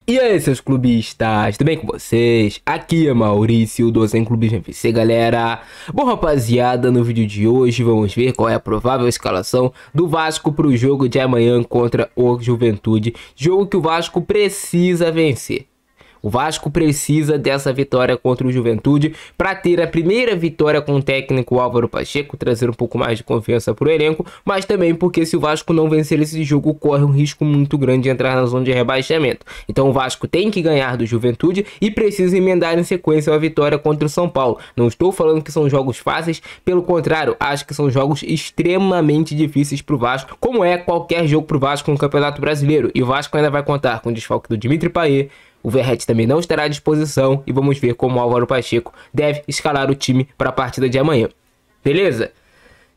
E aí, seus clubistas, tudo bem com vocês? Aqui é Maurício do Zen Clubismo FC, galera. Bom, rapaziada, no vídeo de hoje vamos ver qual é a provável escalação do Vasco para o jogo de amanhã contra o Juventude. Jogo que o Vasco precisa vencer. O Vasco precisa dessa vitória contra o Juventude para ter a primeira vitória com o técnico Álvaro Pacheco, trazer um pouco mais de confiança para o elenco, mas também porque se o Vasco não vencer esse jogo, corre um risco muito grande de entrar na zona de rebaixamento. Então o Vasco tem que ganhar do Juventude e precisa emendar em sequência a vitória contra o São Paulo. Não estou falando que são jogos fáceis, pelo contrário, acho que são jogos extremamente difíceis para o Vasco, como é qualquer jogo para o Vasco no Campeonato Brasileiro. E o Vasco ainda vai contar com o desfalque do Dimitri Payet. O Verratti também não estará à disposição e vamos ver como o Álvaro Pacheco deve escalar o time para a partida de amanhã. Beleza?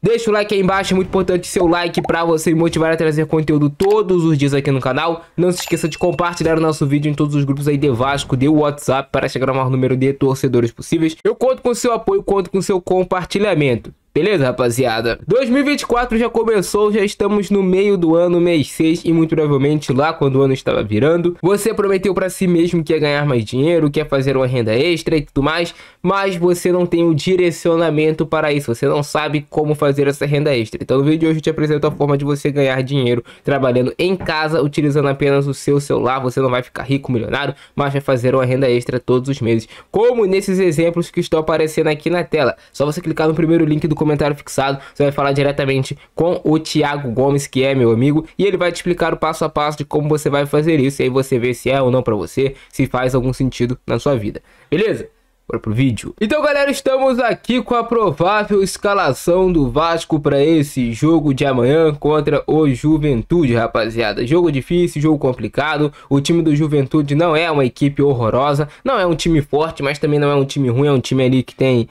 Deixa o like aí embaixo, é muito importante seu like para você me motivar a trazer conteúdo todos os dias aqui no canal. Não se esqueça de compartilhar o nosso vídeo em todos os grupos aí de Vasco, de WhatsApp, para chegar ao maior número de torcedores possíveis. Eu conto com seu apoio, conto com seu compartilhamento. Beleza, rapaziada? 2024 já começou, já estamos no meio do ano, mês 6, e muito provavelmente lá quando o ano estava virando, você prometeu para si mesmo que ia ganhar mais dinheiro, que ia fazer uma renda extra e tudo mais, mas você não tem o direcionamento para isso, você não sabe como fazer essa renda extra. Então no vídeo de hoje eu te apresento a forma de você ganhar dinheiro trabalhando em casa, utilizando apenas o seu celular. Você não vai ficar rico, milionário, mas vai fazer uma renda extra todos os meses, como nesses exemplos que estão aparecendo aqui na tela. Só você clicar no primeiro link do comentário fixado, você vai falar diretamente com o Thiago Gomes, que é meu amigo, e ele vai te explicar o passo a passo de como você vai fazer isso, e aí você vê se é ou não para você, se faz algum sentido na sua vida. Beleza? Bora pro vídeo. Então, galera, estamos aqui com a provável escalação do Vasco para esse jogo de amanhã contra o Juventude, rapaziada. Jogo difícil, jogo complicado. O time do Juventude não é uma equipe horrorosa, não é um time forte, mas também não é um time ruim. É um time ali que tem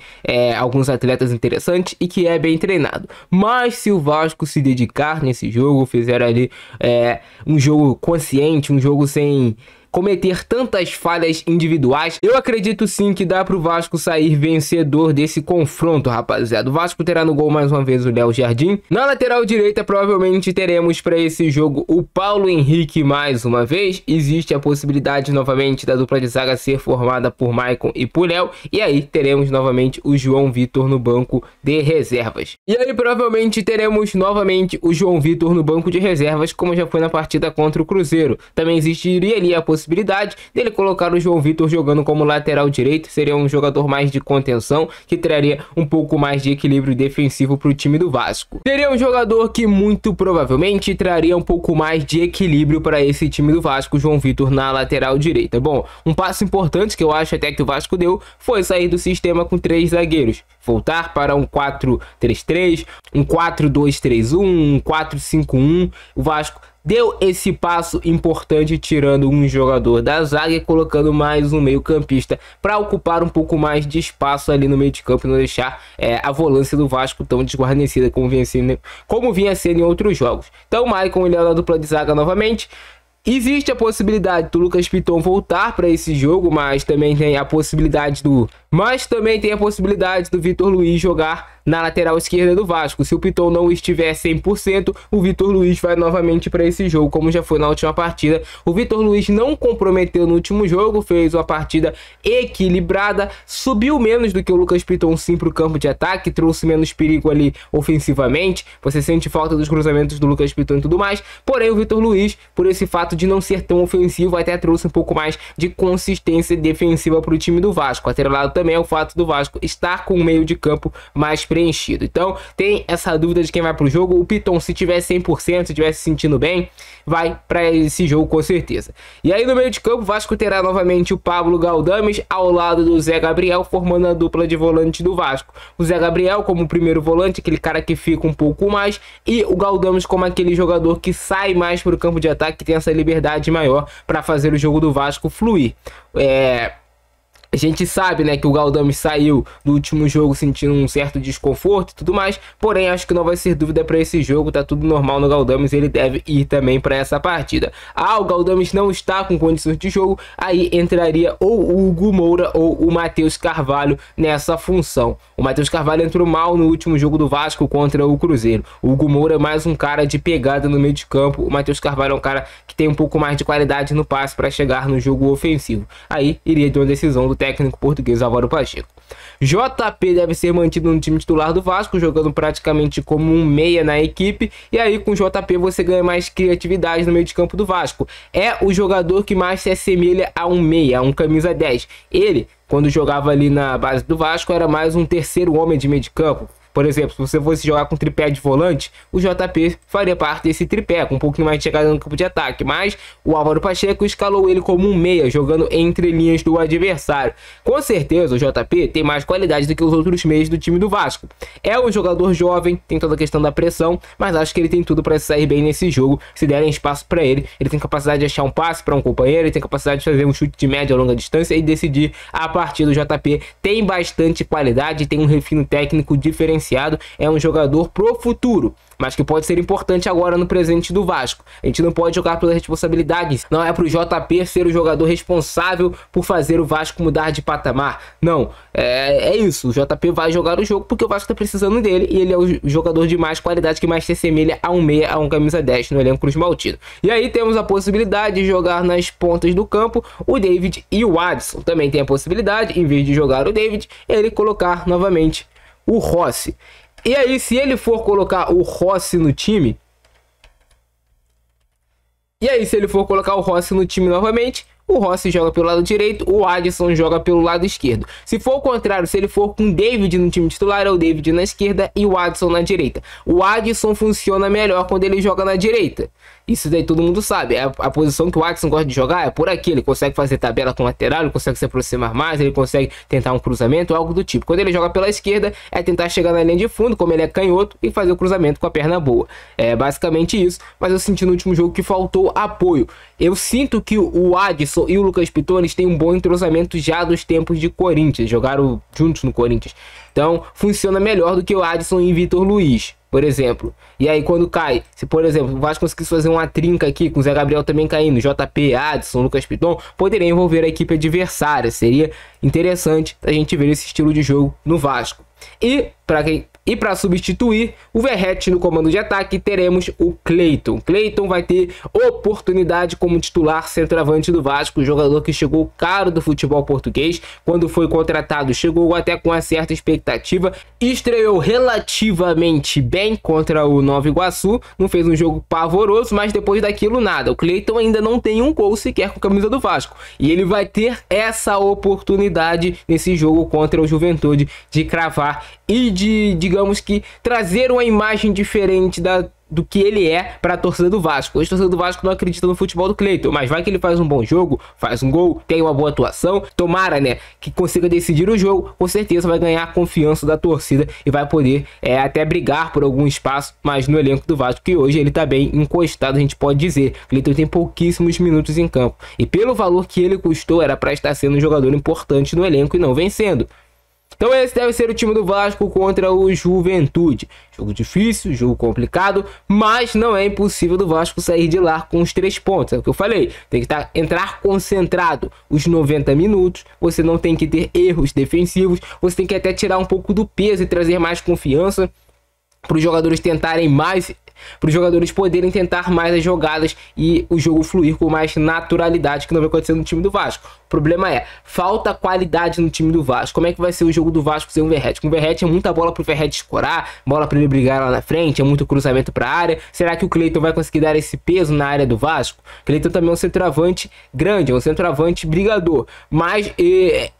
alguns atletas interessantes e que é bem treinado. Mas se o Vasco se dedicar nesse jogo, fizer ali um jogo consciente, um jogo sem cometer tantas falhas individuais, eu acredito sim que dá pro Vasco sair vencedor desse confronto, rapaziada. O Vasco terá no gol mais uma vez o Léo Jardim. Na lateral direita provavelmente teremos para esse jogo o Paulo Henrique mais uma vez. Existe a possibilidade novamente da dupla de zaga ser formada por Maicon e por Léo. E aí teremos novamente o João Vitor no banco de reservas. E aí provavelmente teremos novamente o João Vitor no banco de reservas, como já foi na partida contra o Cruzeiro. Também existiria ali a possibilidade dele colocar o João Vitor jogando como lateral direito. Seria um jogador mais de contenção, que traria um pouco mais de equilíbrio defensivo para o time do Vasco. Seria um jogador que muito provavelmente traria um pouco mais de equilíbrio para esse time do Vasco, João Vitor na lateral direita. Bom, um passo importante que eu acho até que o Vasco deu foi sair do sistema com 3 zagueiros, voltar para um 4-3-3, um 4-2-3-1, um 4-5-1. O Vasco deu esse passo importante, tirando um jogador da zaga e colocando mais um meio campista para ocupar um pouco mais de espaço ali no meio de campo e não deixar a volância do Vasco tão desguarnecida como vinha sendo em outros jogos. Então o Maicon, ele é na dupla de zaga novamente. Existe a possibilidade do Lucas Piton voltar para esse jogo, mas também tem a possibilidade do Vitor Luiz jogar na lateral esquerda do Vasco. Se o Piton não estiver 100%, o Vitor Luiz vai novamente para esse jogo, como já foi na última partida. O Vitor Luiz não comprometeu no último jogo, fez uma partida equilibrada, subiu menos do que o Lucas Piton sim para o campo de ataque, trouxe menos perigo ali ofensivamente. Você sente falta dos cruzamentos do Lucas Piton e tudo mais, porém o Vitor Luiz, por esse fato de não ser tão ofensivo, até trouxe um pouco mais de consistência defensiva para o time do Vasco. Atrelado também é o fato do Vasco estar com o meio de campo mais preenchido. Então tem essa dúvida de quem vai para o jogo. O Piton, se tiver 100%, se estiver se sentindo bem, vai para esse jogo com certeza. E aí no meio de campo o Vasco terá novamente o Pablo Galdames ao lado do Zé Gabriel, formando a dupla de volante do Vasco. O Zé Gabriel como primeiro volante, aquele cara que fica um pouco mais, e o Galdames como aquele jogador que sai mais para o campo de ataque, que tem essa liberdade maior para fazer o jogo do Vasco fluir. A gente sabe, né, que o Galdames saiu do último jogo sentindo um certo desconforto e tudo mais, porém acho que não vai ser dúvida para esse jogo, tá tudo normal no Galdames, ele deve ir também para essa partida. O Galdames não está com condições de jogo, aí entraria ou o Hugo Moura ou o Matheus Carvalho nessa função. O Matheus Carvalho entrou mal no último jogo do Vasco contra o Cruzeiro. O Hugo Moura é mais um cara de pegada no meio de campo, o Matheus Carvalho é um cara que tem um pouco mais de qualidade no passe para chegar no jogo ofensivo. Aí iria de uma decisão do técnico português Álvaro Pacheco. JP deve ser mantido no time titular do Vasco, jogando praticamente como um meia na equipe, e aí com o JP você ganha mais criatividade no meio de campo do Vasco. É o jogador que mais se assemelha a um meia, a um camisa 10. Ele, quando jogava ali na base do Vasco, era mais um terceiro homem de meio de campo. Por exemplo, se você fosse jogar com tripé de volante, o JP faria parte desse tripé, com um pouquinho mais de chegada no campo de ataque. Mas o Álvaro Pacheco escalou ele como um meia, jogando entre linhas do adversário. Com certeza, o JP tem mais qualidade do que os outros meias do time do Vasco. É um jogador jovem, tem toda a questão da pressão, mas acho que ele tem tudo para sair bem nesse jogo. Se derem espaço para ele, ele tem capacidade de achar um passe para um companheiro, ele tem capacidade de fazer um chute de média ou longa distância e decidir a partida. O JP tem bastante qualidade, tem um refino técnico diferenciado. É um jogador pro futuro, mas que pode ser importante agora no presente do Vasco. A gente não pode jogar pelas responsabilidades. Não é pro JP ser o jogador responsável por fazer o Vasco mudar de patamar. Não, é isso. O JP vai jogar o jogo porque o Vasco tá precisando dele e ele é o jogador de mais qualidade que mais se assemelha a um meia, a um camisa 10 no elenco Cruz Maltino. E aí temos a possibilidade de jogar nas pontas do campo o David e o Adson. Também tem a possibilidade, em vez de jogar o David, ele colocar novamente o Rossi. E aí, se ele for colocar o Rossi no time... novamente, o Rossi joga pelo lado direito, o Adson joga pelo lado esquerdo. Se for o contrário, se ele for com o David no time titular, é o David na esquerda e o Adson na direita. O Adson funciona melhor quando ele joga na direita. Isso daí todo mundo sabe. A posição que o Adson gosta de jogar é por aqui. Ele consegue fazer tabela com lateral, ele consegue se aproximar mais, ele consegue tentar um cruzamento, algo do tipo. Quando ele joga pela esquerda, é tentar chegar na linha de fundo, como ele é canhoto, e fazer o cruzamento com a perna boa. É basicamente isso, mas eu senti no último jogo que faltou apoio. Eu sinto que o Adson e o Lucas Piton têm um bom entrosamento já dos tempos de Corinthians. Jogaram juntos no Corinthians. Então, funciona melhor do que o Adson e Vitor Luiz, por exemplo. E aí quando cai, se por exemplo o Vasco conseguisse fazer uma trinca aqui com o Zé Gabriel também caindo, JP, Adson, Lucas Piton, poderia envolver a equipe adversária. Seria interessante a gente ver esse estilo de jogo no Vasco. E para substituir o Verratti no comando de ataque, teremos o Cleiton. Cleiton vai ter oportunidade como titular centroavante do Vasco, jogador que chegou caro do futebol português. Quando foi contratado, chegou até com uma certa expectativa. Estreou relativamente bem contra o Nova Iguaçu, não fez um jogo pavoroso, mas depois daquilo nada. O Cleiton ainda não tem um gol sequer com a camisa do Vasco. E ele vai ter essa oportunidade nesse jogo contra o Juventude de cravar e de, digamos que, trazer uma imagem diferente do que ele é para a torcida do Vasco. Hoje a torcida do Vasco não acredita no futebol do Cleiton, mas vai que ele faz um bom jogo, faz um gol, tem uma boa atuação, tomara, né, que consiga decidir o jogo, com certeza vai ganhar a confiança da torcida e vai poder até brigar por algum espaço, mas no elenco do Vasco, que hoje ele tá bem encostado, a gente pode dizer. O Cleiton tem pouquíssimos minutos em campo, e pelo valor que ele custou, era para estar sendo um jogador importante no elenco e não vencendo. Então esse deve ser o time do Vasco contra o Juventude. Jogo difícil, jogo complicado, mas não é impossível do Vasco sair de lá com os 3 pontos. É o que eu falei, tem que entrar concentrado os 90 minutos, você não tem que ter erros defensivos, você tem que até tirar um pouco do peso e trazer mais confiança para os jogadores tentarem mais, para os jogadores poderem tentar mais as jogadas e o jogo fluir com mais naturalidade, que não vai acontecer no time do Vasco. O problema é, falta qualidade no time do Vasco. Como é que vai ser o jogo do Vasco sem o Verratti? Com o Verratti é muita bola pro Verratti escorar, bola para ele brigar lá na frente, é muito cruzamento para a área. Será que o Cleiton vai conseguir dar esse peso na área do Vasco? O Cleiton também é um centroavante grande, é um centroavante brigador, mas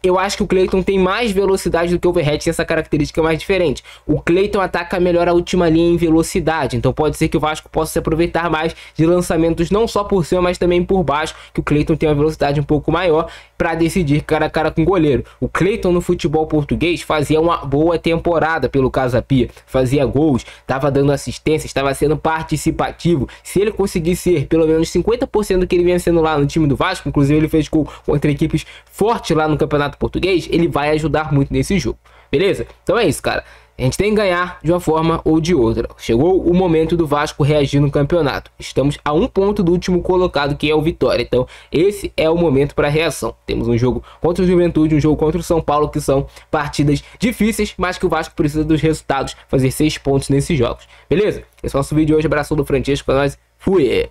eu acho que o Cleiton tem mais velocidade do que o Verratti, essa característica mais diferente. O Cleiton ataca melhor a última linha em velocidade, então pode ser que o Vasco possa se aproveitar mais de lançamentos não só por cima, mas também por baixo, que o Cleiton tem uma velocidade um pouco maior para decidir cara a cara com o goleiro. O Cleiton no futebol português fazia uma boa temporada pelo Casa Pia, fazia gols, estava dando assistência, estava sendo participativo. Se ele conseguir ser pelo menos 50% do que ele vinha sendo lá no time do Vasco, inclusive ele fez gol contra equipes fortes lá no Campeonato Português, ele vai ajudar muito nesse jogo, beleza? Então é isso, cara. A gente tem que ganhar de uma forma ou de outra. Chegou o momento do Vasco reagir no campeonato. Estamos a 1 ponto do último colocado, que é o Vitória. Então, esse é o momento para a reação. Temos um jogo contra o Juventude, um jogo contra o São Paulo, que são partidas difíceis, mas que o Vasco precisa dos resultados, fazer 6 pontos nesses jogos. Beleza? Esse é o nosso vídeo de hoje. Abraço do Francesco, para nós. Fui!